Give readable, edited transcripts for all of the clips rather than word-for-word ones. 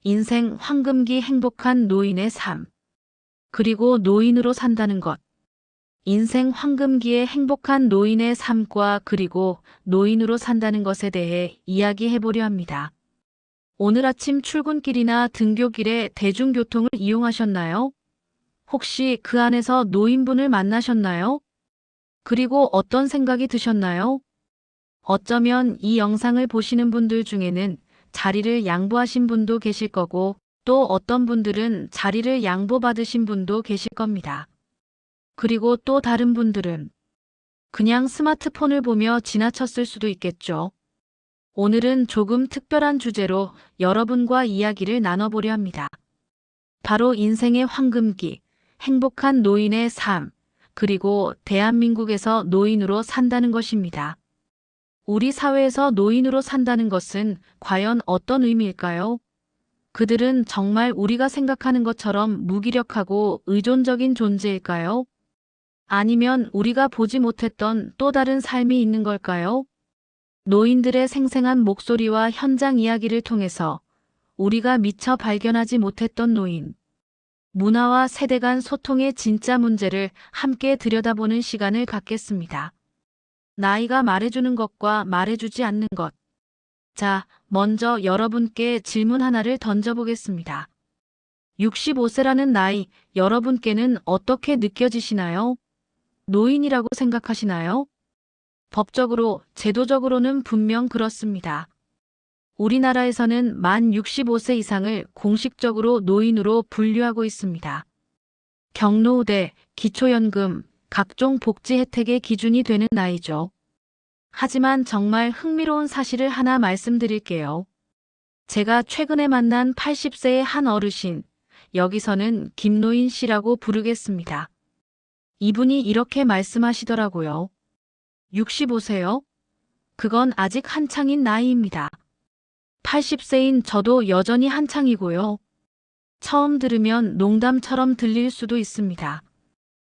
인생 황금기 행복한 노인의 삶. 그리고 노인으로 산다는 것. 인생 황금기의 행복한 노인의 삶과 그리고 노인으로 산다는 것에 대해 이야기해 보려 합니다. 오늘 아침 출근길이나 등교길에 대중교통을 이용하셨나요? 혹시 그 안에서 노인분을 만나셨나요? 그리고 어떤 생각이 드셨나요? 어쩌면 이 영상을 보시는 분들 중에는 자리를 양보하신 분도 계실 거고, 또 어떤 분들은 자리를 양보받으신 분도 계실 겁니다. 그리고 또 다른 분들은 그냥 스마트폰을 보며 지나쳤을 수도 있겠죠. 오늘은 조금 특별한 주제로 여러분과 이야기를 나눠보려 합니다. 바로 인생의 황금기, 행복한 노인의 삶, 그리고 대한민국에서 노인으로 산다는 것입니다. 우리 사회에서 노인으로 산다는 것은 과연 어떤 의미일까요? 그들은 정말 우리가 생각하는 것처럼 무기력하고 의존적인 존재일까요? 아니면 우리가 보지 못했던 또 다른 삶이 있는 걸까요? 노인들의 생생한 목소리와 현장 이야기를 통해서 우리가 미처 발견하지 못했던 노인, 문화와 세대 간 소통의 진짜 문제를 함께 들여다보는 시간을 갖겠습니다. 나이가 말해주는 것과 말해주지 않는 것. 자, 먼저 여러분께 질문 하나를 던져보겠습니다. 65세라는 나이, 여러분께는 어떻게 느껴지시나요? 노인이라고 생각하시나요? 법적으로, 제도적으로는 분명 그렇습니다. 우리나라에서는 만 65세 이상을 공식적으로 노인으로 분류하고 있습니다. 경로우대, 기초연금, 각종 복지 혜택의 기준이 되는 나이죠. 하지만 정말 흥미로운 사실을 하나 말씀드릴게요. 제가 최근에 만난 80세의 한 어르신, 여기서는 김노인 씨라고 부르겠습니다. 이분이 이렇게 말씀하시더라고요. 65세요? 그건 아직 한창인 나이입니다. 80세인 저도 여전히 한창이고요. 처음 들으면 농담처럼 들릴 수도 있습니다.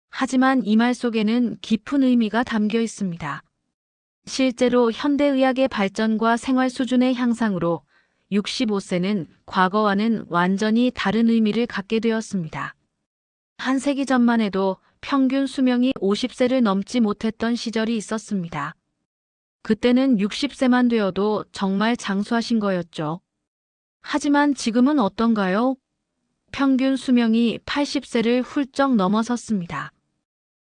하지만 이 말 속에는 깊은 의미가 담겨 있습니다. 실제로 현대의학의 발전과 생활 수준의 향상으로 65세는 과거와는 완전히 다른 의미를 갖게 되었습니다. 한 세기 전만 해도 평균 수명이 50세를 넘지 못했던 시절이 있었습니다. 그때는 60세만 되어도 정말 장수하신 거였죠. 하지만 지금은 어떤가요? 평균 수명이 80세를 훌쩍 넘어섰습니다.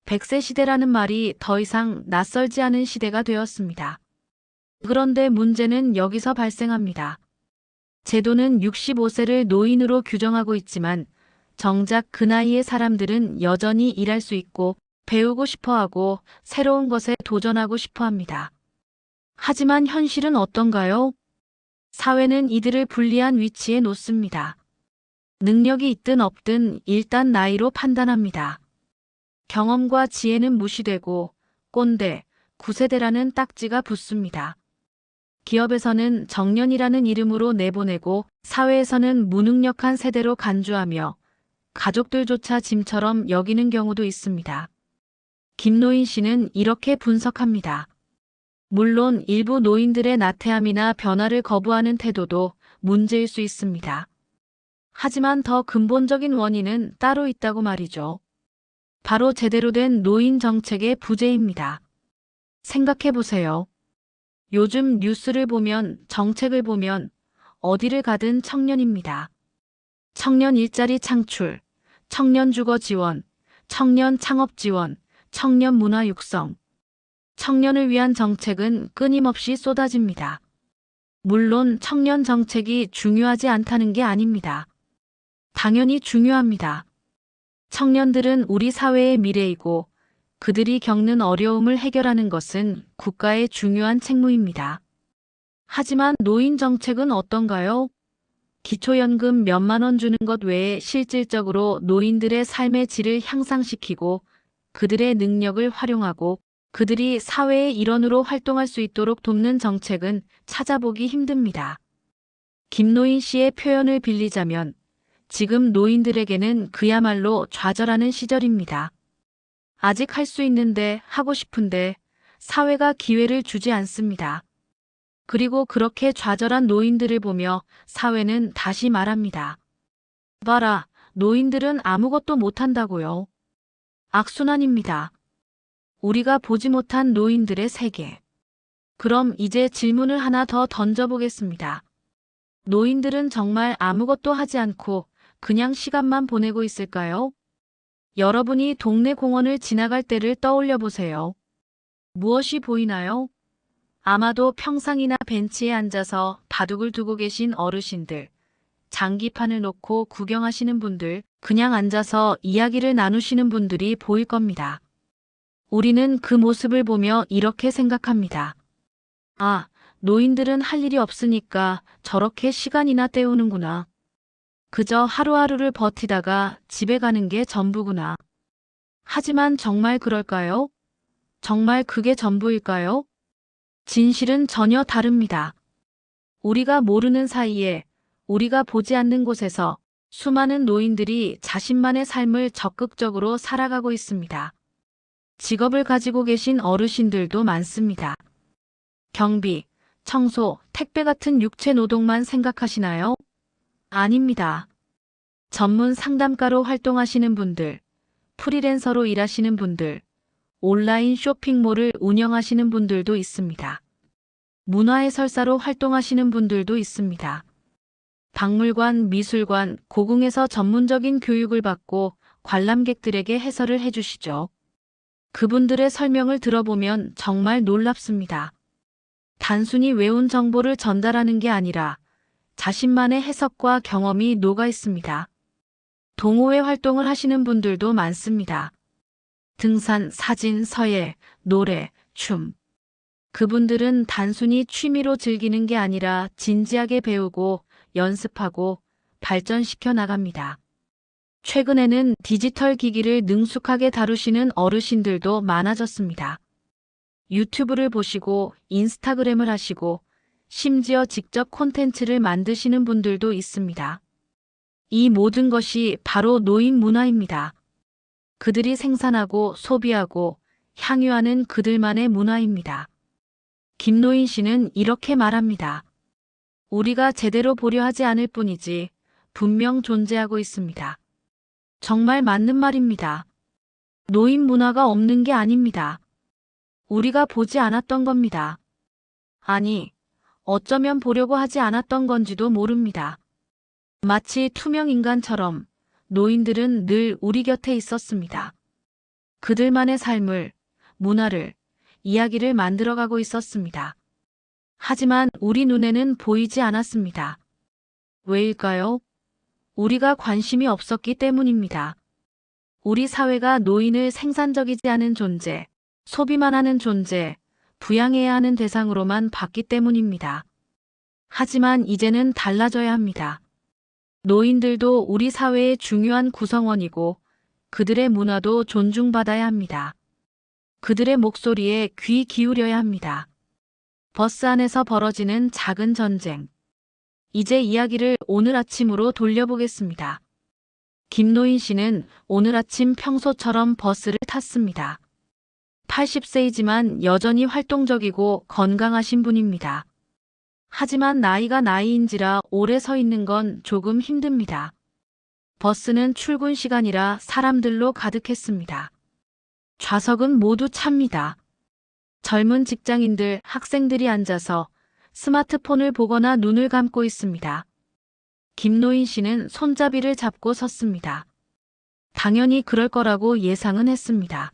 100세 시대라는 말이 더 이상 낯설지 않은 시대가 되었습니다. 그런데 문제는 여기서 발생합니다. 제도는 65세를 노인으로 규정하고 있지만 정작 그 나이의 사람들은 여전히 일할 수 있고 배우고 싶어하고 새로운 것에 도전하고 싶어합니다. 하지만 현실은 어떤가요? 사회는 이들을 불리한 위치에 놓습니다. 능력이 있든 없든 일단 나이로 판단합니다. 경험과 지혜는 무시되고 꼰대, 구세대라는 딱지가 붙습니다. 기업에서는 정년이라는 이름으로 내보내고 사회에서는 무능력한 세대로 간주하며 가족들조차 짐처럼 여기는 경우도 있습니다. 김노인 씨는 이렇게 분석합니다. 물론 일부 노인들의 나태함이나 변화를 거부하는 태도도 문제일 수 있습니다. 하지만 더 근본적인 원인은 따로 있다고 말이죠. 바로 제대로 된 노인 정책의 부재입니다. 생각해 보세요. 요즘 뉴스를 보면 정책을 보면 어디를 가든 청년입니다. 청년 일자리 창출, 청년 주거 지원, 청년 창업 지원, 청년 문화 육성. 청년을 위한 정책은 끊임없이 쏟아집니다. 물론 청년 정책이 중요하지 않다는 게 아닙니다. 당연히 중요합니다. 청년들은 우리 사회의 미래이고 그들이 겪는 어려움을 해결하는 것은 국가의 중요한 책무입니다. 하지만 노인 정책은 어떤가요? 기초연금 몇만 원 주는 것 외에 실질적으로 노인들의 삶의 질을 향상시키고 그들의 능력을 활용하고 그들이 사회의 일원으로 활동할 수 있도록 돕는 정책은 찾아보기 힘듭니다. 김노인 씨의 표현을 빌리자면 지금 노인들에게는 그야말로 좌절하는 시절입니다. 아직 할 수 있는데 하고 싶은데 사회가 기회를 주지 않습니다. 그리고 그렇게 좌절한 노인들을 보며 사회는 다시 말합니다. 봐라, 노인들은 아무것도 못한다고요. 악순환입니다. 우리가 보지 못한 노인들의 세계. 그럼 이제 질문을 하나 더 던져보겠습니다. 노인들은 정말 아무것도 하지 않고 그냥 시간만 보내고 있을까요? 여러분이 동네 공원을 지나갈 때를 떠올려 보세요. 무엇이 보이나요? 아마도 평상이나 벤치에 앉아서 바둑을 두고 계신 어르신들, 장기판을 놓고 구경하시는 분들, 그냥 앉아서 이야기를 나누시는 분들이 보일 겁니다. 우리는 그 모습을 보며 이렇게 생각합니다. 아, 노인들은 할 일이 없으니까 저렇게 시간이나 때우는구나. 그저 하루하루를 버티다가 집에 가는 게 전부구나. 하지만 정말 그럴까요? 정말 그게 전부일까요? 진실은 전혀 다릅니다. 우리가 모르는 사이에, 우리가 보지 않는 곳에서 수많은 노인들이 자신만의 삶을 적극적으로 살아가고 있습니다. 직업을 가지고 계신 어르신들도 많습니다. 경비, 청소, 택배 같은 육체 노동만 생각하시나요? 아닙니다. 전문 상담가로 활동하시는 분들, 프리랜서로 일하시는 분들, 온라인 쇼핑몰을 운영하시는 분들도 있습니다. 문화해설사로 활동하시는 분들도 있습니다. 박물관, 미술관, 고궁에서 전문적인 교육을 받고 관람객들에게 해설을 해주시죠. 그분들의 설명을 들어보면 정말 놀랍습니다. 단순히 외운 정보를 전달하는 게 아니라 자신만의 해석과 경험이 녹아 있습니다. 동호회 활동을 하시는 분들도 많습니다. 등산, 사진, 서예, 노래, 춤. 그분들은 단순히 취미로 즐기는 게 아니라 진지하게 배우고 연습하고 발전시켜 나갑니다. 최근에는 디지털 기기를 능숙하게 다루시는 어르신들도 많아졌습니다. 유튜브를 보시고 인스타그램을 하시고 심지어 직접 콘텐츠를 만드시는 분들도 있습니다. 이 모든 것이 바로 노인 문화입니다. 그들이 생산하고 소비하고 향유하는 그들만의 문화입니다. 김노인 씨는 이렇게 말합니다. 우리가 제대로 보려 하지 않을 뿐이지 분명 존재하고 있습니다. 정말 맞는 말입니다. 노인 문화가 없는 게 아닙니다. 우리가 보지 않았던 겁니다. 아니, 어쩌면 보려고 하지 않았던 건지도 모릅니다. 마치 투명 인간처럼 노인들은 늘 우리 곁에 있었습니다. 그들만의 삶을, 문화를, 이야기를 만들어가고 있었습니다. 하지만 우리 눈에는 보이지 않았습니다. 왜일까요? 우리가 관심이 없었기 때문입니다. 우리 사회가 노인을 생산적이지 않은 존재, 소비만 하는 존재, 부양해야 하는 대상으로만 봤기 때문입니다. 하지만 이제는 달라져야 합니다. 노인들도 우리 사회의 중요한 구성원이고 그들의 문화도 존중받아야 합니다. 그들의 목소리에 귀 기울여야 합니다. 버스 안에서 벌어지는 작은 전쟁. 이제 이야기를 오늘 아침으로 돌려보겠습니다. 김노인 씨는 오늘 아침 평소처럼 버스를 탔습니다. 80세이지만 여전히 활동적이고 건강하신 분입니다. 하지만 나이가 나이인지라 오래 서 있는 건 조금 힘듭니다. 버스는 출근 시간이라 사람들로 가득했습니다. 좌석은 모두 찹니다. 젊은 직장인들, 학생들이 앉아서 스마트폰을 보거나 눈을 감고 있습니다. 김노인 씨는 손잡이를 잡고 섰습니다. 당연히 그럴 거라고 예상은 했습니다.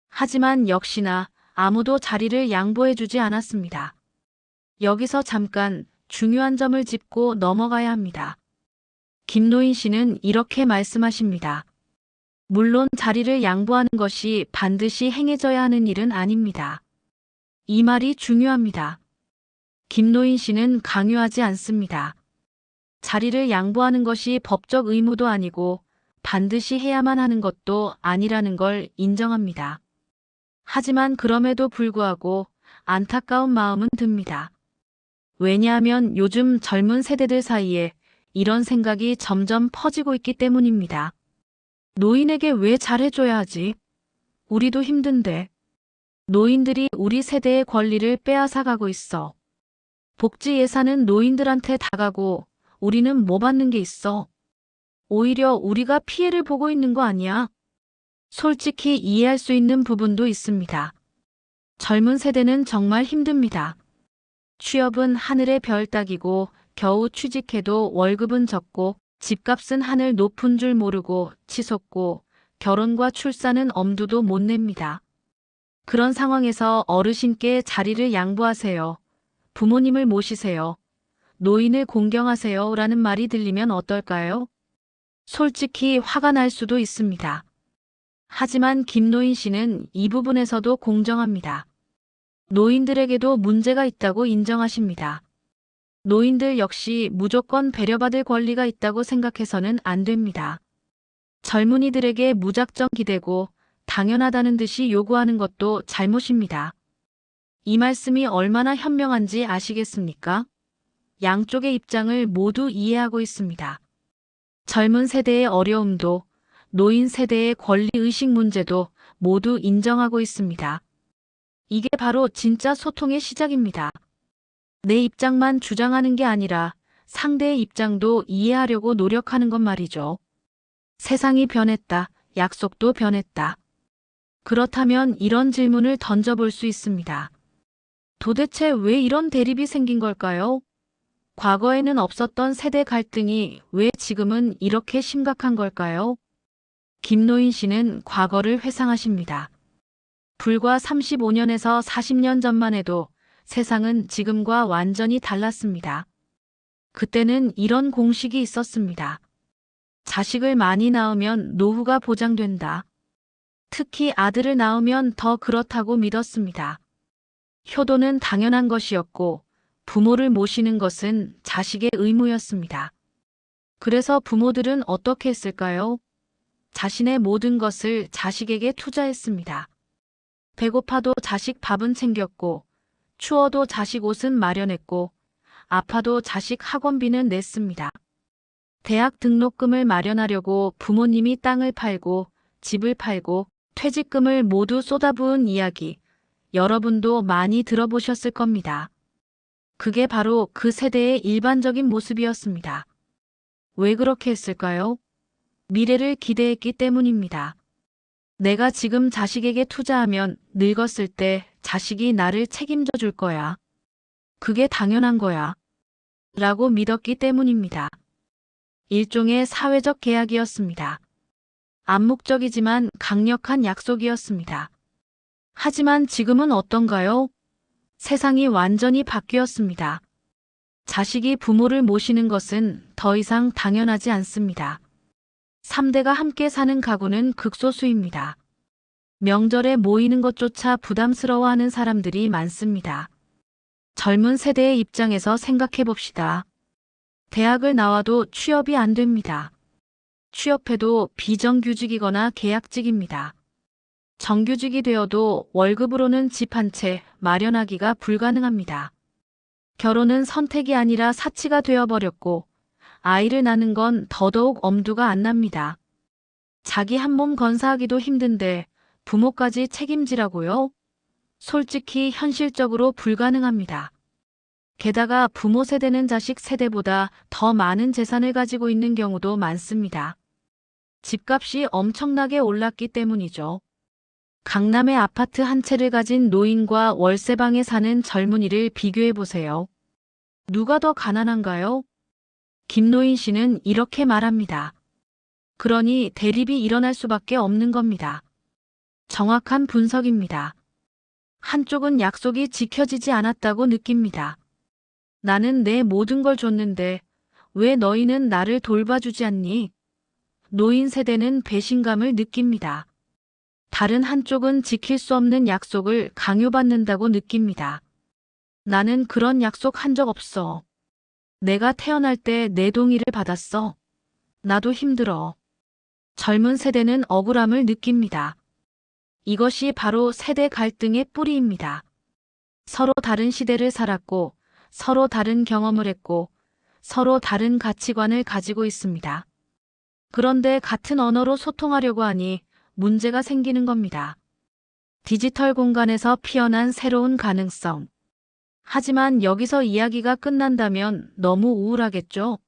하지만 역시나 아무도 자리를 양보해주지 않았습니다. 여기서 잠깐 중요한 점을 짚고 넘어가야 합니다. 김노인 씨는 이렇게 말씀하십니다. 물론 자리를 양보하는 것이 반드시 행해져야 하는 일은 아닙니다. 이 말이 중요합니다. 김노인 씨는 강요하지 않습니다. 자리를 양보하는 것이 법적 의무도 아니고 반드시 해야만 하는 것도 아니라는 걸 인정합니다. 하지만 그럼에도 불구하고 안타까운 마음은 듭니다. 왜냐하면 요즘 젊은 세대들 사이에 이런 생각이 점점 퍼지고 있기 때문입니다. 노인에게 왜 잘해줘야 하지? 우리도 힘든데. 노인들이 우리 세대의 권리를 빼앗아가고 있어. 복지 예산은 노인들한테 다 가고 우리는 뭐 받는 게 있어? 오히려 우리가 피해를 보고 있는 거 아니야? 솔직히 이해할 수 있는 부분도 있습니다. 젊은 세대는 정말 힘듭니다. 취업은 하늘의 별 따기고 겨우 취직해도 월급은 적고 집값은 하늘 높은 줄 모르고 치솟고 결혼과 출산은 엄두도 못 냅니다. 그런 상황에서 어르신께 자리를 양보하세요. 부모님을 모시세요. 노인을 공경하세요. 라는 말이 들리면 어떨까요? 솔직히 화가 날 수도 있습니다. 하지만 김노인 씨는 이 부분에서도 공정합니다. 노인들에게도 문제가 있다고 인정하십니다. 노인들 역시 무조건 배려받을 권리가 있다고 생각해서는 안 됩니다. 젊은이들에게 무작정 기대고 당연하다는 듯이 요구하는 것도 잘못입니다. 이 말씀이 얼마나 현명한지 아시겠습니까? 양쪽의 입장을 모두 이해하고 있습니다. 젊은 세대의 어려움도 노인 세대의 권리의식 문제도 모두 인정하고 있습니다. 이게 바로 진짜 소통의 시작입니다. 내 입장만 주장하는 게 아니라 상대의 입장도 이해하려고 노력하는 것 말이죠. 세상이 변했다. 약속도 변했다. 그렇다면 이런 질문을 던져볼 수 있습니다. 도대체 왜 이런 대립이 생긴 걸까요? 과거에는 없었던 세대 갈등이 왜 지금은 이렇게 심각한 걸까요? 김노인 씨는 과거를 회상하십니다. 불과 35년에서 40년 전만 해도 세상은 지금과 완전히 달랐습니다. 그때는 이런 공식이 있었습니다. 자식을 많이 낳으면 노후가 보장된다. 특히 아들을 낳으면 더 그렇다고 믿었습니다. 효도는 당연한 것이었고 부모를 모시는 것은 자식의 의무였습니다. 그래서 부모들은 어떻게 했을까요? 자신의 모든 것을 자식에게 투자했습니다. 배고파도 자식 밥은 챙겼고, 추워도 자식 옷은 마련했고, 아파도 자식 학원비는 냈습니다. 대학 등록금을 마련하려고 부모님이 땅을 팔고, 집을 팔고, 퇴직금을 모두 쏟아부은 이야기, 여러분도 많이 들어보셨을 겁니다. 그게 바로 그 세대의 일반적인 모습이었습니다. 왜 그렇게 했을까요? 미래를 기대했기 때문입니다. 내가 지금 자식에게 투자하면 늙었을 때 자식이 나를 책임져 줄 거야. 그게 당연한 거야. 라고 믿었기 때문입니다. 일종의 사회적 계약이었습니다. 암묵적이지만 강력한 약속이었습니다. 하지만 지금은 어떤가요? 세상이 완전히 바뀌었습니다. 자식이 부모를 모시는 것은 더 이상 당연하지 않습니다. 3대가 함께 사는 가구는 극소수입니다. 명절에 모이는 것조차 부담스러워하는 사람들이 많습니다. 젊은 세대의 입장에서 생각해 봅시다. 대학을 나와도 취업이 안 됩니다. 취업해도 비정규직이거나 계약직입니다. 정규직이 되어도 월급으로는 집 한 채 마련하기가 불가능합니다. 결혼은 선택이 아니라 사치가 되어버렸고 아이를 낳는 건 더더욱 엄두가 안 납니다. 자기 한 몸 건사하기도 힘든데 부모까지 책임지라고요? 솔직히 현실적으로 불가능합니다. 게다가 부모 세대는 자식 세대보다 더 많은 재산을 가지고 있는 경우도 많습니다. 집값이 엄청나게 올랐기 때문이죠. 강남의 아파트 한 채를 가진 노인과 월세방에 사는 젊은이를 비교해 보세요. 누가 더 가난한가요? 김노인 씨는 이렇게 말합니다. 그러니 대립이 일어날 수밖에 없는 겁니다. 정확한 분석입니다. 한쪽은 약속이 지켜지지 않았다고 느낍니다. 나는 내 모든 걸 줬는데 왜 너희는 나를 돌봐주지 않니? 노인 세대는 배신감을 느낍니다. 다른 한쪽은 지킬 수 없는 약속을 강요받는다고 느낍니다. 나는 그런 약속 한 적 없어. 내가 태어날 때 내 동의를 받았어. 나도 힘들어. 젊은 세대는 억울함을 느낍니다. 이것이 바로 세대 갈등의 뿌리입니다. 서로 다른 시대를 살았고, 서로 다른 경험을 했고, 서로 다른 가치관을 가지고 있습니다. 그런데 같은 언어로 소통하려고 하니 문제가 생기는 겁니다. 디지털 공간에서 피어난 새로운 가능성. 하지만 여기서 이야기가 끝난다면 너무 우울하겠죠?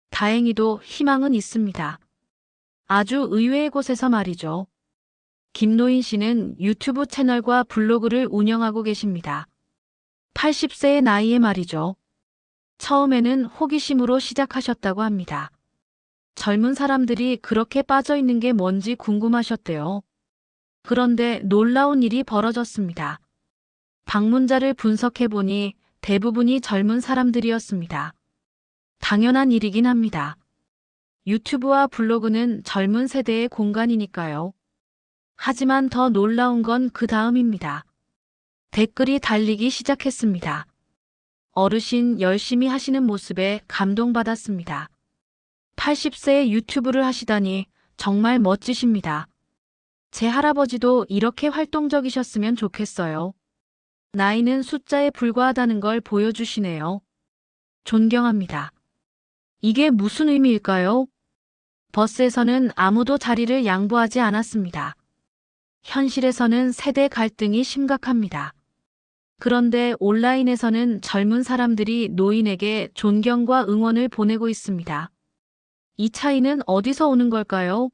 다행히도 희망은 있습니다. 아주 의외의 곳에서 말이죠. 김노인 씨는 유튜브 채널과 블로그를 운영하고 계십니다. 80세의 나이에 말이죠. 처음에는 호기심으로 시작하셨다고 합니다. 젊은 사람들이 그렇게 빠져 있는 게 뭔지 궁금하셨대요. 그런데 놀라운 일이 벌어졌습니다. 방문자를 분석해보니 대부분이 젊은 사람들이었습니다. 당연한 일이긴 합니다. 유튜브와 블로그는 젊은 세대의 공간이니까요. 하지만 더 놀라운 건 그 다음입니다. 댓글이 달리기 시작했습니다. 어르신 열심히 하시는 모습에 감동받았습니다. 80세에 유튜브를 하시다니 정말 멋지십니다. 제 할아버지도 이렇게 활동적이셨으면 좋겠어요. 나이는 숫자에 불과하다는 걸 보여주시네요. 존경합니다. 이게 무슨 의미일까요? 버스에서는 아무도 자리를 양보하지 않았습니다. 현실에서는 세대 갈등이 심각합니다. 그런데 온라인에서는 젊은 사람들이 노인에게 존경과 응원을 보내고 있습니다. 이 차이는 어디서 오는 걸까요?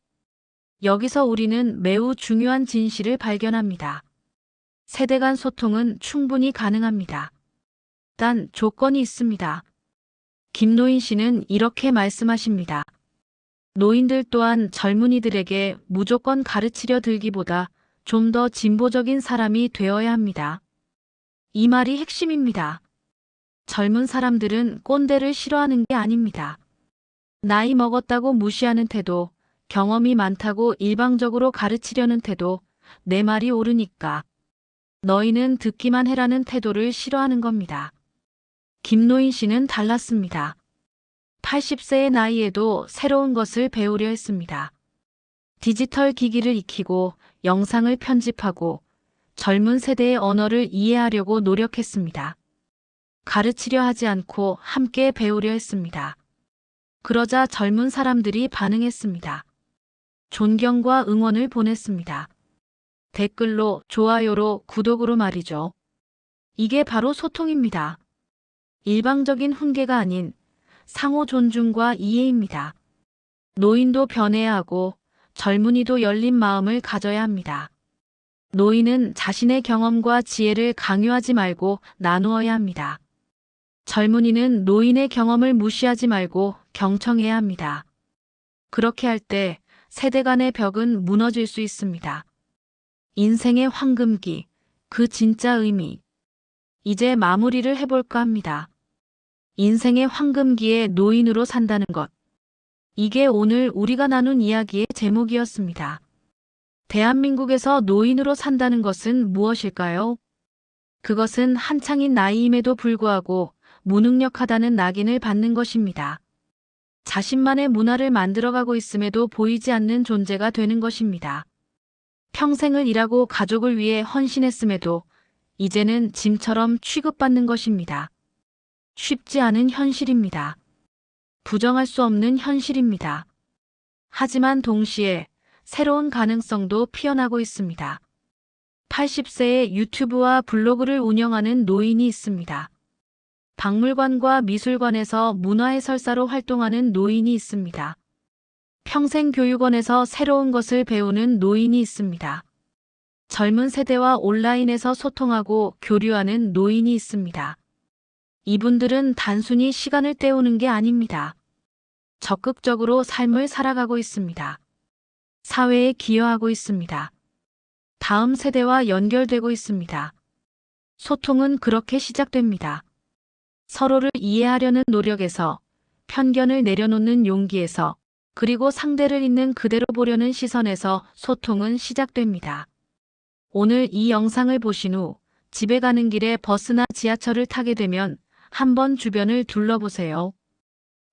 여기서 우리는 매우 중요한 진실을 발견합니다. 세대 간 소통은 충분히 가능합니다. 단 조건이 있습니다. 김노인 씨는 이렇게 말씀하십니다. 노인들 또한 젊은이들에게 무조건 가르치려 들기보다 좀 더 진보적인 사람이 되어야 합니다. 이 말이 핵심입니다. 젊은 사람들은 꼰대를 싫어하는 게 아닙니다. 나이 먹었다고 무시하는 태도, 경험이 많다고 일방적으로 가르치려는 태도, 내 말이 옳으니까 너희는 듣기만 해라는 태도를 싫어하는 겁니다. 김노인 씨는 달랐습니다. 80세의 나이에도 새로운 것을 배우려 했습니다. 디지털 기기를 익히고 영상을 편집하고 젊은 세대의 언어를 이해하려고 노력했습니다. 가르치려 하지 않고 함께 배우려 했습니다. 그러자 젊은 사람들이 반응했습니다. 존경과 응원을 보냈습니다. 댓글로, 좋아요로, 구독으로 말이죠. 이게 바로 소통입니다. 일방적인 훈계가 아닌 상호 존중과 이해입니다. 노인도 변해야 하고 젊은이도 열린 마음을 가져야 합니다. 노인은 자신의 경험과 지혜를 강요하지 말고 나누어야 합니다. 젊은이는 노인의 경험을 무시하지 말고 경청해야 합니다. 그렇게 할 때 세대 간의 벽은 무너질 수 있습니다. 인생의 황금기, 그 진짜 의미. 이제 마무리를 해볼까 합니다. 인생의 황금기에 노인으로 산다는 것. 이게 오늘 우리가 나눈 이야기의 제목이었습니다. 대한민국에서 노인으로 산다는 것은 무엇일까요? 그것은 한창인 나이임에도 불구하고 무능력하다는 낙인을 받는 것입니다. 자신만의 문화를 만들어가고 있음에도 보이지 않는 존재가 되는 것입니다. 평생을 일하고 가족을 위해 헌신했음에도 이제는 짐처럼 취급받는 것입니다. 쉽지 않은 현실입니다. 부정할 수 없는 현실입니다. 하지만 동시에 새로운 가능성도 피어나고 있습니다. 80세에 유튜브와 블로그를 운영하는 노인이 있습니다. 박물관과 미술관에서 문화해설사로 활동하는 노인이 있습니다. 평생교육원에서 새로운 것을 배우는 노인이 있습니다. 젊은 세대와 온라인에서 소통하고 교류하는 노인이 있습니다. 이분들은 단순히 시간을 때우는 게 아닙니다. 적극적으로 삶을 살아가고 있습니다. 사회에 기여하고 있습니다. 다음 세대와 연결되고 있습니다. 소통은 그렇게 시작됩니다. 서로를 이해하려는 노력에서, 편견을 내려놓는 용기에서, 그리고 상대를 있는 그대로 보려는 시선에서 소통은 시작됩니다. 오늘 이 영상을 보신 후 집에 가는 길에 버스나 지하철을 타게 되면 한번 주변을 둘러보세요.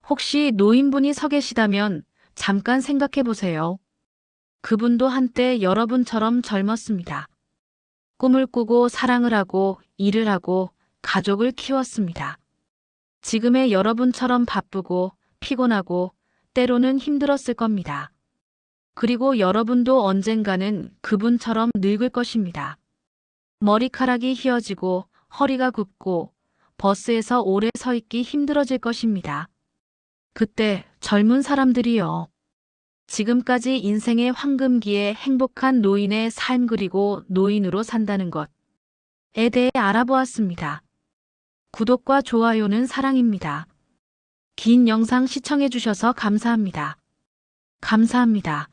혹시 노인분이 서 계시다면 잠깐 생각해 보세요. 그분도 한때 여러분처럼 젊었습니다. 꿈을 꾸고 사랑을 하고 일을 하고 가족을 키웠습니다. 지금의 여러분처럼 바쁘고 피곤하고 때로는 힘들었을 겁니다. 그리고 여러분도 언젠가는 그분처럼 늙을 것입니다. 머리카락이 휘어지고 허리가 굽고 버스에서 오래 서 있기 힘들어질 것입니다. 그때 젊은 사람들이요. 지금까지 인생의 황금기에 행복한 노인의 삶 그리고 노인으로 산다는 것에 대해 알아보았습니다. 구독과 좋아요는 사랑입니다. 긴 영상 시청해 주셔서 감사합니다. 감사합니다.